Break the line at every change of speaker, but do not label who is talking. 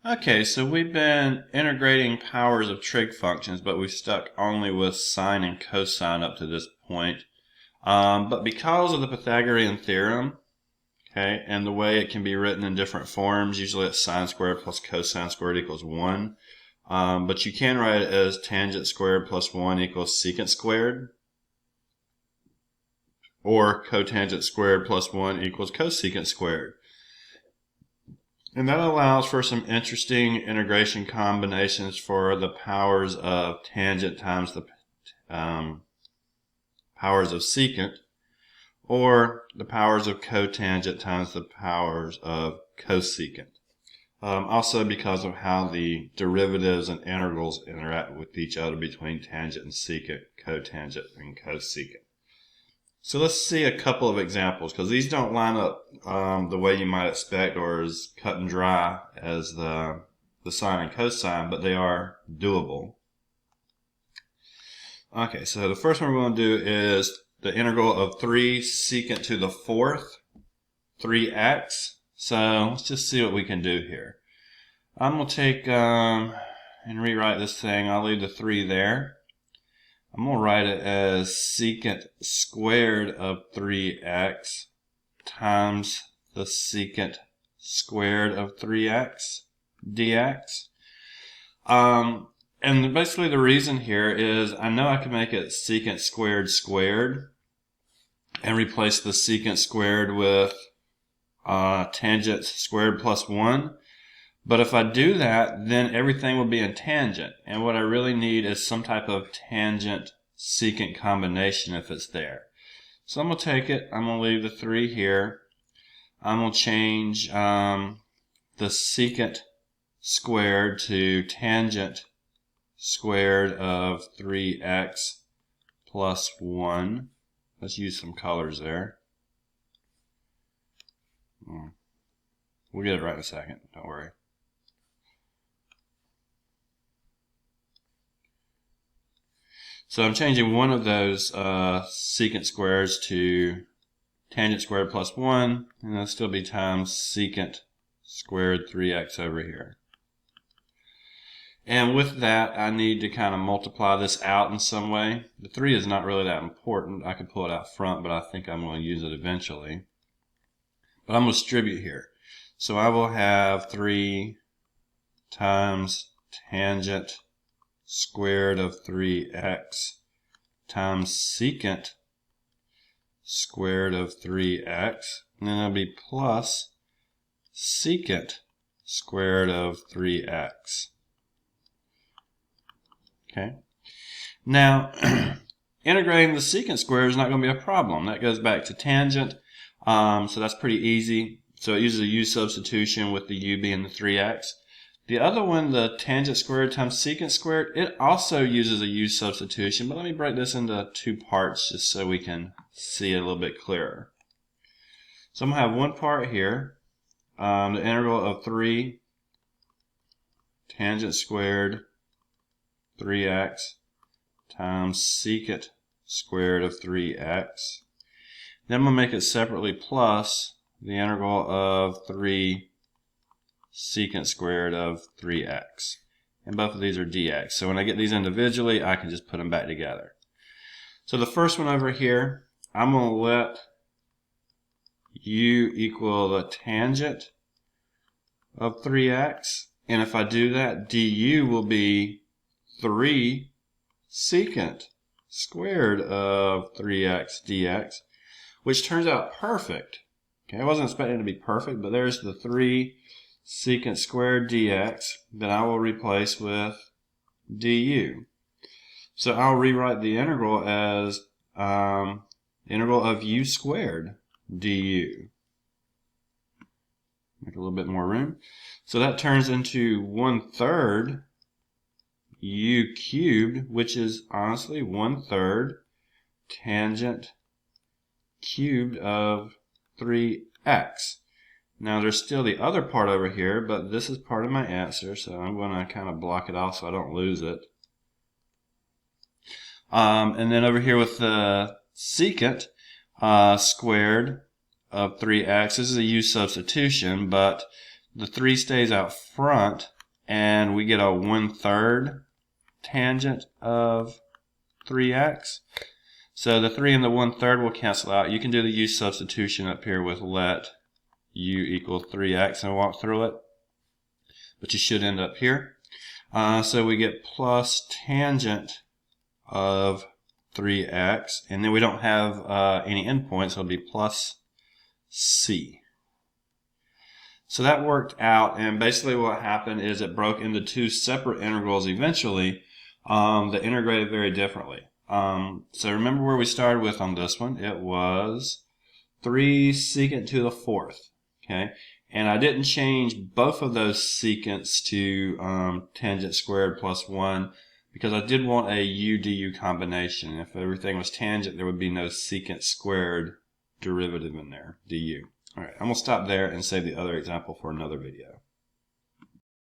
Okay, so we've been integrating powers of trig functions, but we've stuck only with sine and cosine up to this point. But because of the Pythagorean theorem, okay, and the way it can be written in different forms, usually it's sine squared plus cosine squared equals 1. But you can write it as tangent squared plus 1 equals secant squared, or cotangent squared plus 1 equals cosecant squared. And that allows for some interesting integration combinations for the powers of tangent times the powers of secant, or the powers of cotangent times the powers of cosecant. Also because of how the derivatives and integrals interact with each other between tangent and secant, cotangent and cosecant. So let's see a couple of examples, because these don't line up the way you might expect or as cut and dry as the sine and cosine, but they are doable. Okay, so the first one we're going to do is the integral of 3 secant to the 4th, 3x. So let's just see what we can do here. I'm going to take and rewrite this thing. I'll leave the 3 there. I'm going to write it as secant squared of 3x times the secant squared of 3x dx. And basically the reason here is I know I can make it secant squared squared and replace the secant squared with tangent squared plus 1. But if I do that, then everything will be in tangent. And what I really need is some type of tangent secant combination if it's there. So I'm going to take it, I'm going to leave the 3 here. I'm going to change the secant squared to tangent squared of 3x plus 1. Let's use some colors there. We'll get it right in a second, don't worry. So I'm changing one of those secant squares to tangent squared plus 1, and that'll still be times secant squared 3x over here. And with that, I need to kind of multiply this out in some way. The 3 is not really that important. I could pull it out front, but I think I'm going to use it eventually. But I'm going to distribute here. So I will have 3 times tangent squared of 3x times secant squared of 3x, and then it'll be plus secant squared of 3x. Okay. Now, integrating the secant square is not going to be a problem. That goes back to tangent, so that's pretty easy. So it uses a u substitution with the u being the 3x. The other one, the tangent squared times secant squared, it also uses a u substitution, but let me break this into 2 parts just so we can see it a little bit clearer. So I'm going to have one part here, the integral of 3 tangent squared 3x times secant squared of 3x. Then I'm going to make it separately plus the integral of 3 secant squared of 3x. And both of these are dx. So when I get these individually, I can just put them back together. So the first one over here, I'm going to let u equal the tangent of 3x. And if I do that, du will be 3 secant squared of 3x dx, which turns out perfect. Okay, I wasn't expecting it to be perfect, but there's the 3 secant squared dx that I will replace with du. So I'll rewrite the integral as integral of u squared du. Make a little bit more room. So that turns into 1/3 u cubed, which is honestly 1/3 tangent cubed of 3x. Now there's still the other part over here, but this is part of my answer, so I'm going to kind of block it off so I don't lose it. And then over here with the secant squared of 3x, this is a u substitution, but the 3 stays out front, and we get a 1/3 tangent of 3x. So the 3 and the 1/3 will cancel out. You can do the u substitution up here with let u equal 3x and walk through it. But you should end up here. So we get plus tangent of 3x, and then we don't have any endpoints, so it'll be plus c. So that worked out, and basically what happened is it broke into 2 separate integrals eventually that integrated very differently. So remember where we started with on this one. It was 3 secant to the 4th. Okay, and I didn't change both of those secants to tangent squared plus 1 because I did want a u du combination. If everything was tangent, there would be no secant squared derivative in there, du. Alright, I'm going to stop there and save the other example for another video.